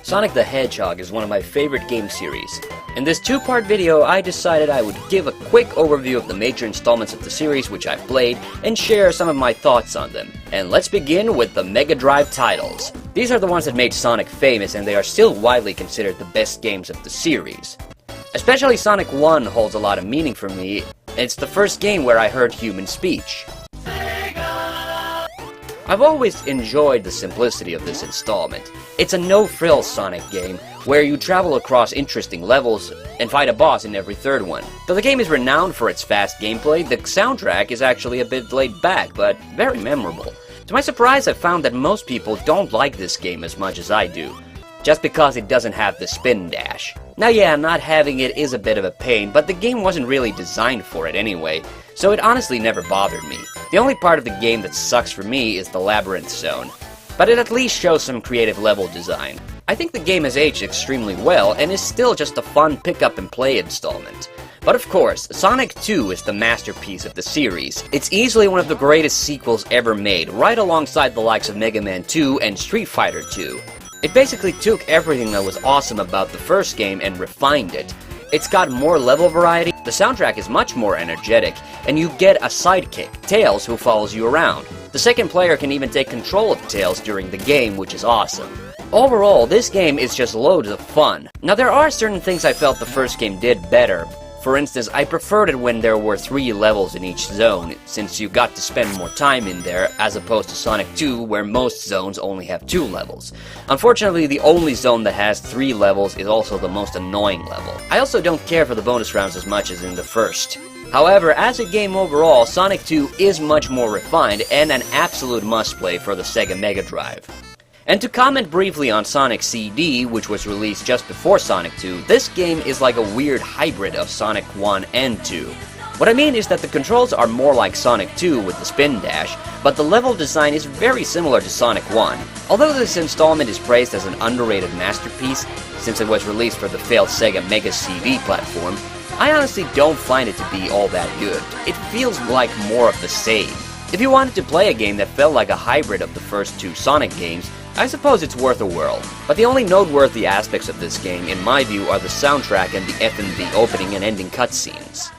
Sonic the Hedgehog is one of my favorite game series. In this two-part video, I decided I would give a quick overview of the major installments of the series which I've played, and share some of my thoughts on them. And let's begin with the Mega Drive titles. These are the ones that made Sonic famous, and they are still widely considered the best games of the series. Especially Sonic 1 holds a lot of meaning for me. It's the first game where I heard human speech. I've always enjoyed the simplicity of this installment. It's a no-frills Sonic game, where you travel across interesting levels and fight a boss in every third one. Though the game is renowned for its fast gameplay, the soundtrack is actually a bit laid back, but very memorable. To my surprise, I found that most people don't like this game as much as I do, just because it doesn't have the spin dash. Now yeah, not having it is a bit of a pain, but the game wasn't really designed for it anyway, so it honestly never bothered me. The only part of the game that sucks for me is the labyrinth zone, but it at least shows some creative level design. I think the game has aged extremely well and is still just a fun pick-up and play installment. But of course, Sonic 2 is the masterpiece of the series. It's easily one of the greatest sequels ever made, right alongside the likes of Mega Man 2 and Street Fighter 2. It basically took everything that was awesome about the first game and refined it. It's got more level variety, the soundtrack is much more energetic, and you get a sidekick, Tails, who follows you around. The second player can even take control of Tails during the game, which is awesome. Overall, this game is just loads of fun. Now there are certain things I felt the first game did better. For instance, I preferred it when there were 3 levels in each zone, since you got to spend more time in there, as opposed to Sonic 2, where most zones only have 2 levels. Unfortunately, the only zone that has 3 levels is also the most annoying level. I also don't care for the bonus rounds as much as in the first. However, as a game overall, Sonic 2 is much more refined and an absolute must-play for the Sega Mega Drive. And to comment briefly on Sonic CD, which was released just before Sonic 2, this game is like a weird hybrid of Sonic 1 and 2. What I mean is that the controls are more like Sonic 2 with the spin dash, but the level design is very similar to Sonic 1. Although this installment is praised as an underrated masterpiece, since it was released for the failed Sega Mega CD platform, I honestly don't find it to be all that good. It feels like more of the same. If you wanted to play a game that felt like a hybrid of the first 2 Sonic games, I suppose it's worth a whirl. But the only noteworthy aspects of this game, in my view, are the soundtrack and the F&B opening and ending cutscenes.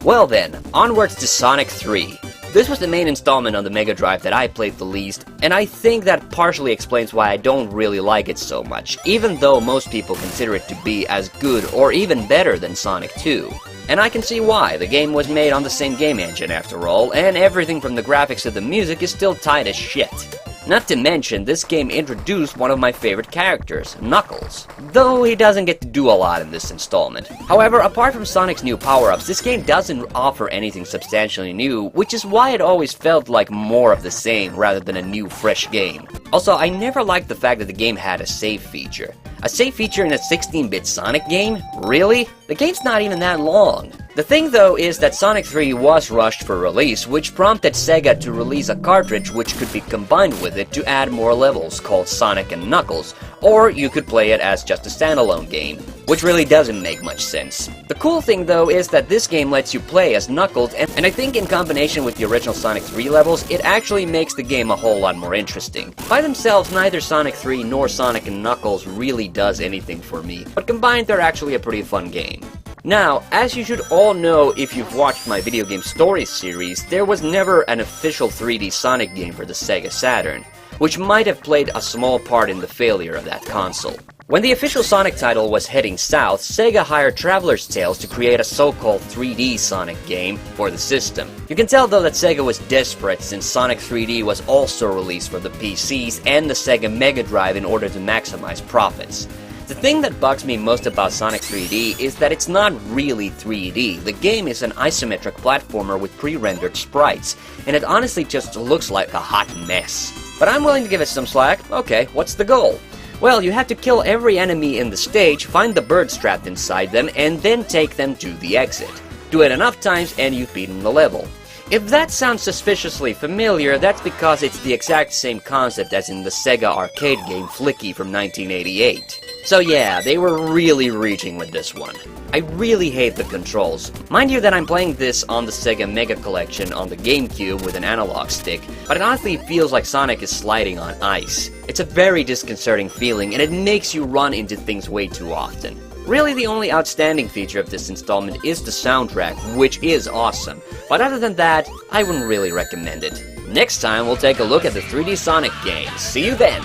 Well then, onwards to Sonic 3. This was the main installment on the Mega Drive that I played the least, and I think that partially explains why I don't really like it so much, even though most people consider it to be as good or even better than Sonic 2. And I can see why. The game was made on the same game engine after all, and everything from the graphics to the music is still tight as shit. Not to mention, this game introduced one of my favorite characters, Knuckles, though he doesn't get to do a lot in this installment. However, apart from Sonic's new power-ups, this game doesn't offer anything substantially new, which is why it always felt like more of the same rather than a new, fresh game. Also, I never liked the fact that the game had a save feature. A save feature in a 16-bit Sonic game? Really? The game's not even that long. The thing though is that Sonic 3 was rushed for release, which prompted Sega to release a cartridge which could be combined with it to add more levels called Sonic and Knuckles, or you could play it as just a standalone game, which really doesn't make much sense. The cool thing though is that this game lets you play as Knuckles, and I think in combination with the original Sonic 3 levels, it actually makes the game a whole lot more interesting. By themselves, neither Sonic 3 nor Sonic and Knuckles really does anything for me, but combined they're actually a pretty fun game. Now, as you should all know if you've watched my video game stories series, there was never an official 3D Sonic game for the Sega Saturn, which might have played a small part in the failure of that console. When the official Sonic title was heading south, Sega hired Traveler's Tales to create a so-called 3D Sonic game for the system. You can tell though that Sega was desperate since Sonic 3D was also released for the PCs and the Sega Mega Drive in order to maximize profits. The thing that bugs me most about Sonic 3D is that it's not really 3D. The game is an isometric platformer with pre-rendered sprites, and it honestly just looks like a hot mess. But I'm willing to give it some slack. Okay, what's the goal? Well, you have to kill every enemy in the stage, find the birds trapped inside them, and then take them to the exit. Do it enough times and you've beaten the level. If that sounds suspiciously familiar, that's because it's the exact same concept as in the Sega arcade game Flicky from 1988. So yeah, they were really reaching with this one. I really hate the controls. Mind you that I'm playing this on the Sega Mega Collection on the GameCube with an analog stick, but it honestly feels like Sonic is sliding on ice. It's a very disconcerting feeling, and it makes you run into things way too often. Really, the only outstanding feature of this installment is the soundtrack, which is awesome. But other than that, I wouldn't really recommend it. Next time, we'll take a look at the 3D Sonic games. See you then!